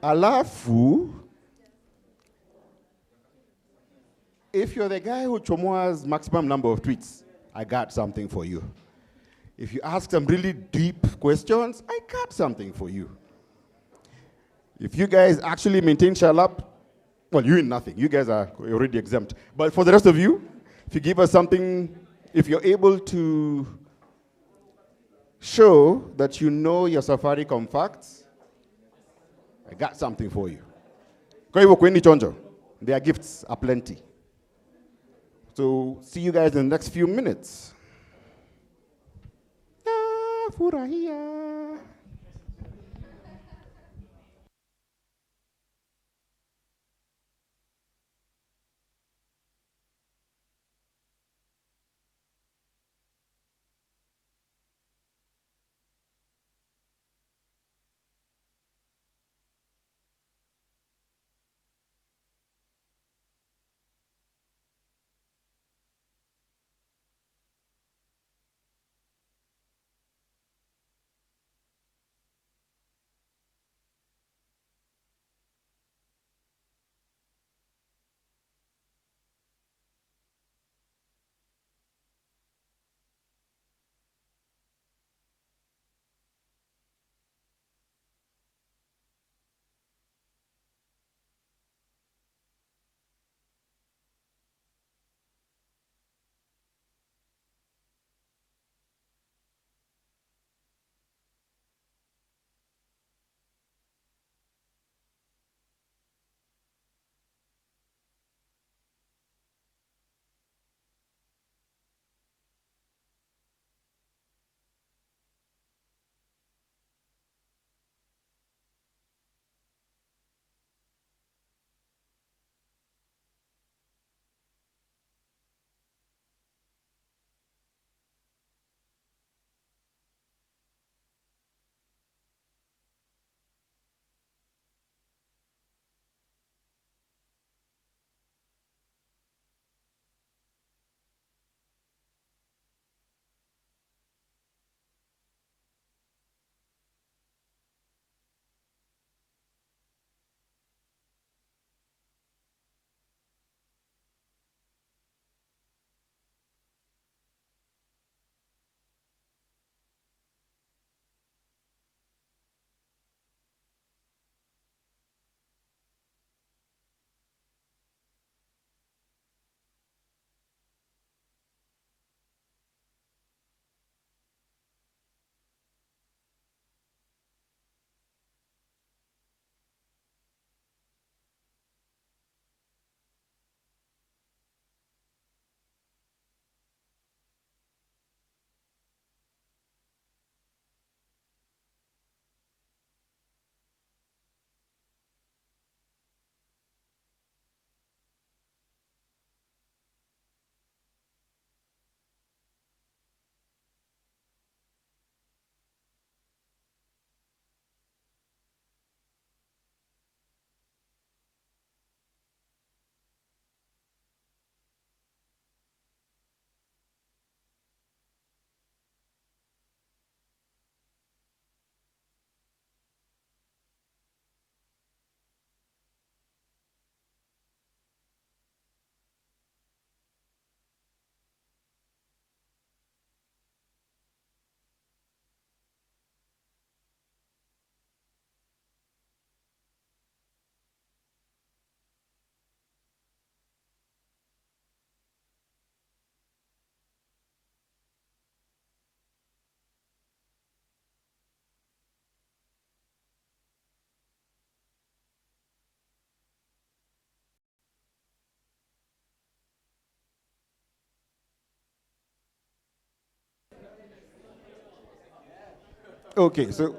Alafu, if you're the guy who chomoas maximum number of tweets, I got something for you. If you ask some really deep questions, I got something for you. If you guys actually maintain Shalap, well, you in nothing. You guys are already exempt. But for the rest of you, if you give us something, if you're able to show that you know your Safaricom facts, I got something for you. Kwa hivyo kweni chonjo. Their gifts are plenty. So see you guys in the next few minutes. Furahia. Okay, so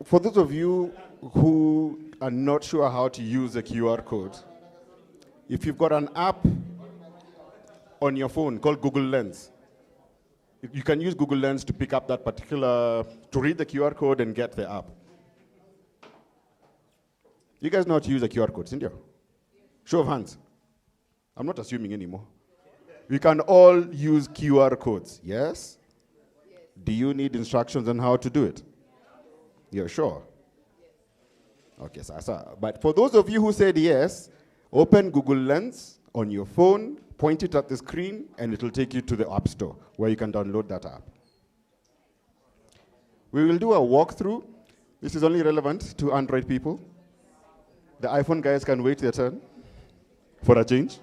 for those of you who are not sure how to use a QR code, if you've got an app on your phone called Google Lens, you can use Google Lens to pick up that particular, to read the QR code and get the app. You guys know how to use a QR code, Cynthia? Show of hands. I'm not assuming anymore. We can all use QR codes, yes? Do you need instructions on how to do it? You're sure? Okay, sir. But for those of you who said yes, open Google Lens on your phone, point it at the screen, and it'll take you to the App Store where you can download that app. We will do a walkthrough. This is only relevant to Android people. The iPhone guys can wait their turn for a change.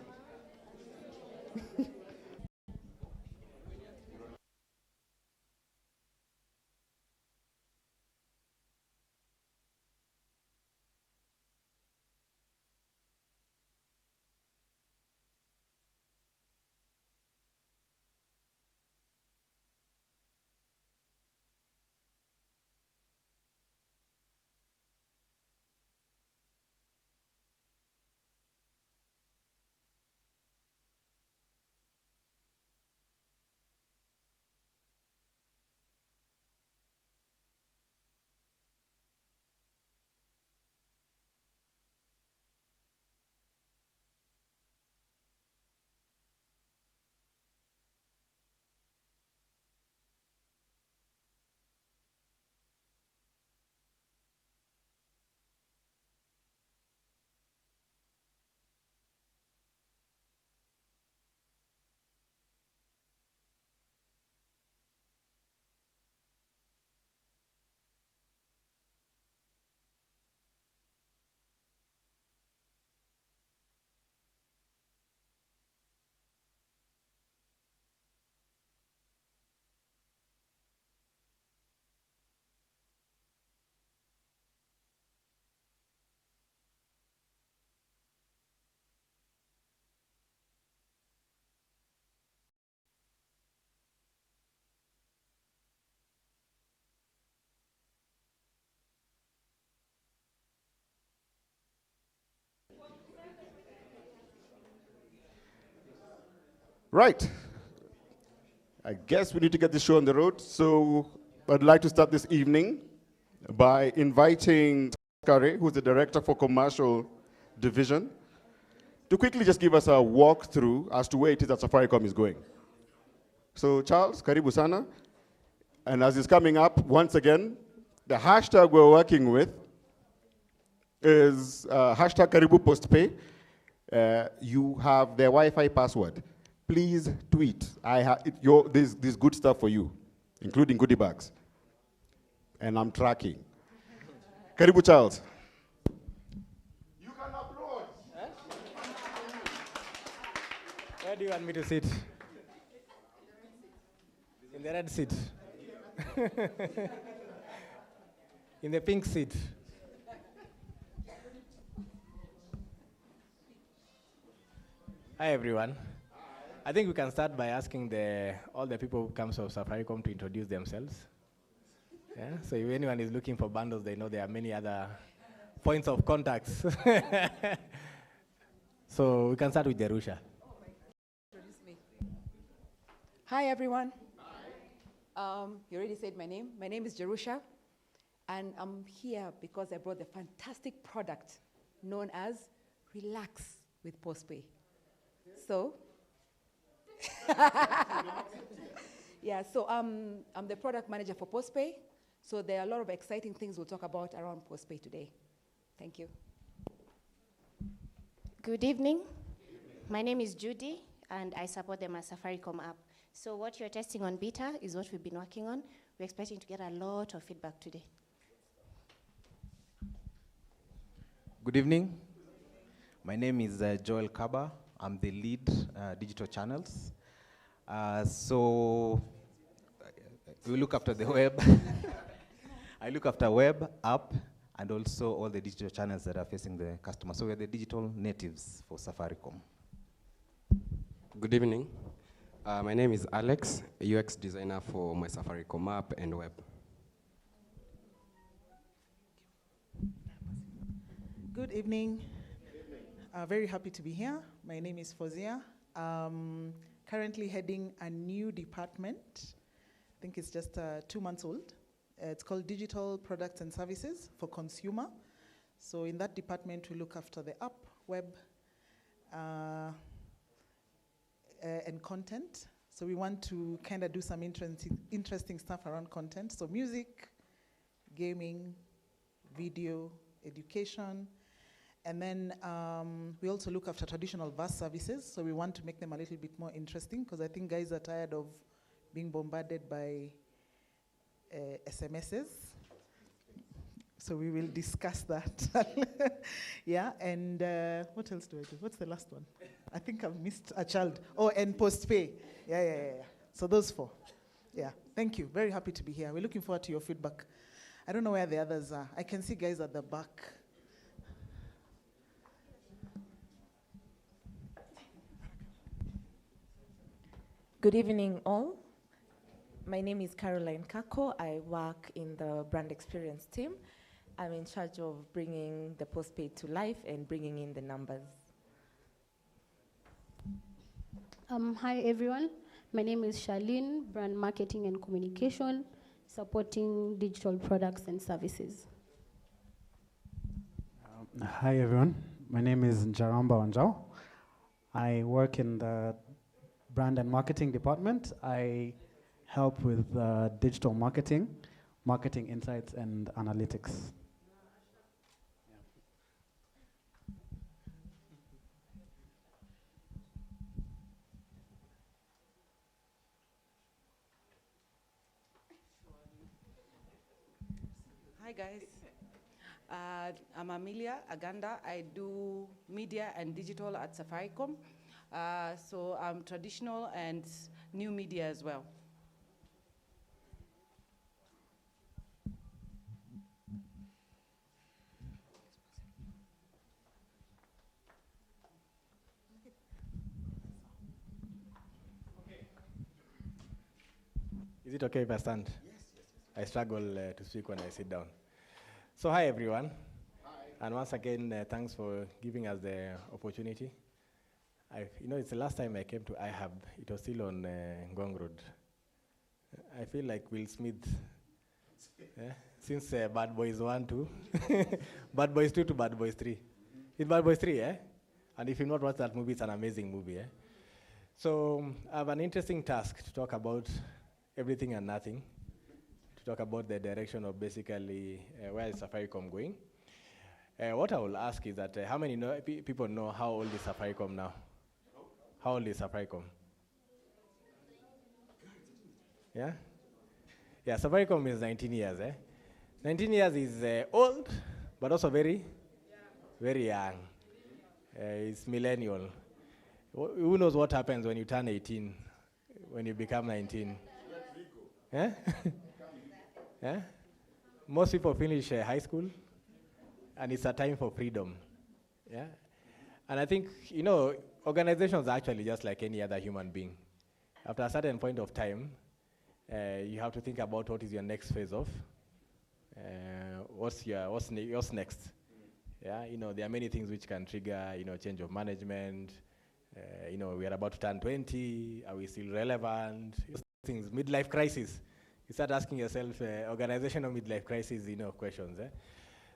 Right. I guess we need to get this show on the road. So I'd like to start this evening by inviting Kare, who's the Director for Commercial Division, to quickly just give us a walkthrough as to where it is that Safaricom is going. So Charles, karibu sana. And as it's coming up, once again, the hashtag we're working with is hashtag Karibu PostPay. You have the Wi-Fi password. Please tweet. There's good stuff for you, including goodie bags. And I'm tracking. Karibu Charles. You can upload. Huh? Where do you want me to sit? In the red seat. In the pink seat. Hi everyone. I think we can start by asking all the people who come to Safaricom to introduce themselves. Yeah? So if anyone is looking for bundles, they know there are many other points of contacts. So we can start with Jerusha. Hi, everyone. You already said my name. My name is Jerusha, and I'm here because I brought the fantastic product known as Relax with PostPay. So, yeah, so I'm the product manager for PostPay. So there are a lot of exciting things we'll talk about around PostPay today. Thank you. Good evening. My name is Judy, and I support the Safaricom app. So what you're testing on beta is what we've been working on. We're expecting to get a lot of feedback today. Good evening. My name is Joel Kaba. I'm the lead digital channels. So we look after the web. I look after web, app, and also all the digital channels that are facing the customer. So we're the digital natives for Safaricom. Good evening. My name is Alex, UX designer for my Safaricom app and web. Good evening. Very happy to be here. My name is Fozia. Currently heading a new department. I think it's just 2 months old. It's called Digital Products and Services for Consumer. So in that department, we look after the app, web, and content. So we want to kind of do some interesting stuff around content. So music, gaming, video, education. And then we also look after traditional VAS services, so we want to make them a little bit more interesting, because I think guys are tired of being bombarded by SMSs. So we will discuss that. Yeah, and what else do I do? What's the last one? I think I've missed a child. Oh, and PostPay. Yeah. So those 4. Yeah, thank you. Very happy to be here. We're looking forward to your feedback. I don't know where the others are. I can see guys at the back. Good evening, all. My name is Caroline Kako. I work in the brand experience team. I'm in charge of bringing the postpaid to life and bringing in the numbers. Hi, everyone. My name is Charlene, brand marketing and communication, supporting digital products and services. Hi, everyone. My name is Njaramba Wanjao. I work in the brand and marketing department. I help with digital marketing, marketing insights, and analytics. Hi guys, I'm Amelia Aganda. I do media and digital at Safaricom. So I'm traditional and new media as well. Is it okay if I stand? Yes. I struggle to speak when I sit down. So hi, everyone. Hi. And once again, thanks for giving us the opportunity. It's the last time I came to iHub. It was still on Ngong Road. I feel like Will Smith, since Bad Boys 1, 2, Bad Boys 2 to Bad Boys 3. It's Bad Boys 3, eh? And if you've not watched that movie, it's an amazing movie, eh? So I have an interesting task to talk about everything and nothing, to talk about the direction of basically where is Safaricom going. What I will ask is that how many people know how old is Safaricom now? How old is Safaricom? Yeah? Yeah, Safaricom is 19 years, eh? 19 years is old, but also very young. It's millennial. Who knows what happens when you turn 18, when you become 19? Yeah? Yeah? Most people finish high school, and it's a time for freedom. Yeah? And I think, organizations are actually just like any other human being. After a certain point of time, you have to think about what is your next phase of, what's next. Yeah, there are many things which can trigger, change of management. We are about to turn 20. Are we still relevant? Things, midlife crisis. You start asking yourself organizational midlife crisis, questions.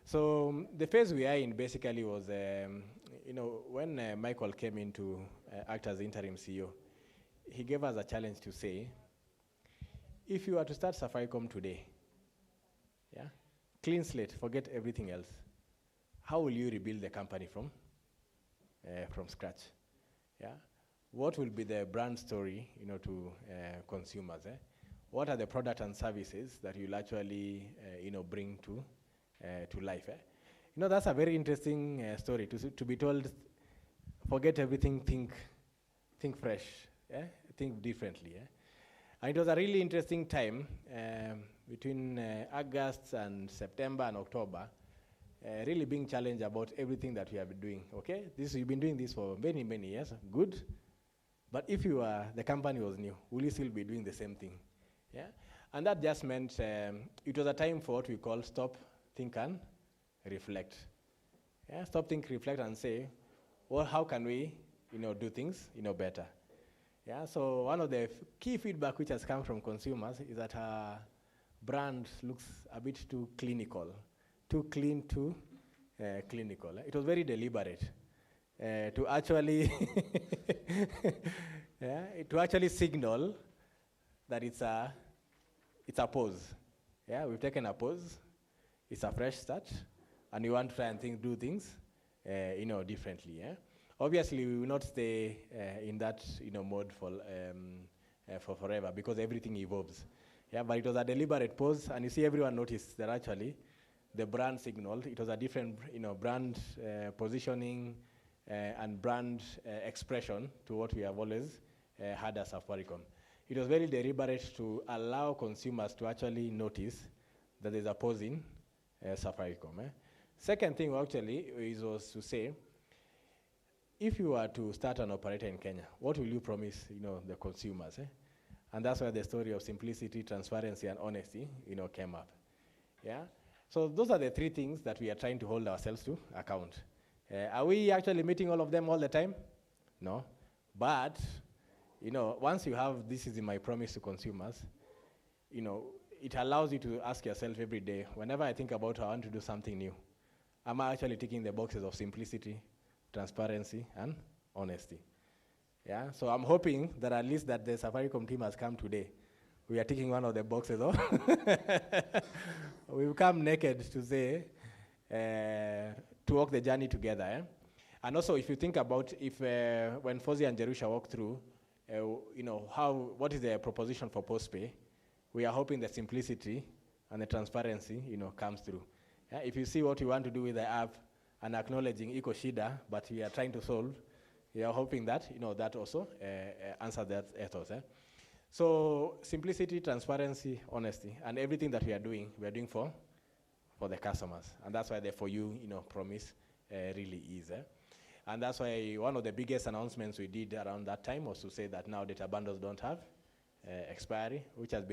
So the phase we are in basically was, when Michael came in to act as interim CEO, he gave us a challenge to say, if you were to start Safaricom today, yeah, clean slate, forget everything else, how will you rebuild the company from scratch? Yeah, what will be the brand story, to consumers? What are the products and services that you'll actually, bring to life? That's a very interesting story to be told. Forget everything, think fresh, think differently. And it was a really interesting time between August and September and October. Really being challenged about everything that we have been doing. Okay, you've been doing this for many years. Good, but if the company was new, will you still be doing the same thing? Yeah, and that just meant it was a time for what we call stop, think, and reflect. Yeah, stop, think, reflect, and say, well, how can we, do things, better? Yeah. So one of the key feedback which has come from consumers is that our brand looks a bit too clinical, too clean, too clinical. It was very deliberate to actually, to actually signal that it's a pause. Yeah, we've taken a pause. It's a fresh start. and we want to try and do things, differently. Yeah? Obviously, we will not stay in that, mode for forever because everything evolves. Yeah, but it was a deliberate pause, and you see everyone noticed that actually the brand signaled. It was a different, brand positioning and brand expression to what we have always had as Safaricom. It was very deliberate to allow consumers to actually notice that there's a pause in Safaricom. Second thing actually was to say, if you were to start an operator in Kenya, what will you promise, the consumers? And that's where the story of simplicity, transparency, and honesty, came up. Yeah. So those are the three things that we are trying to hold ourselves to account. Are we actually meeting all of them all the time? No. But, once you have this is my promise to consumers, it allows you to ask yourself every day, whenever I think about I want to do something new, am I actually ticking the boxes of simplicity, transparency, and honesty? Yeah, so I'm hoping that at least that the Safaricom team has come today. We are ticking one of the boxes off. We've come naked to say, to walk the journey together. And also, if you think about when Fozzie and Jerusha walk through, what is the proposition for PostPay, we are hoping the simplicity and the transparency, comes through. If you see what we want to do with the app and acknowledging Iko Shida, but we are trying to solve, we are hoping that, that also answers that ethos. So simplicity, transparency, honesty, and everything that we are doing for the customers. And that's why the for you, promise really is. And that's why one of the biggest announcements we did around that time was to say that now data bundles don't have expiry, which has been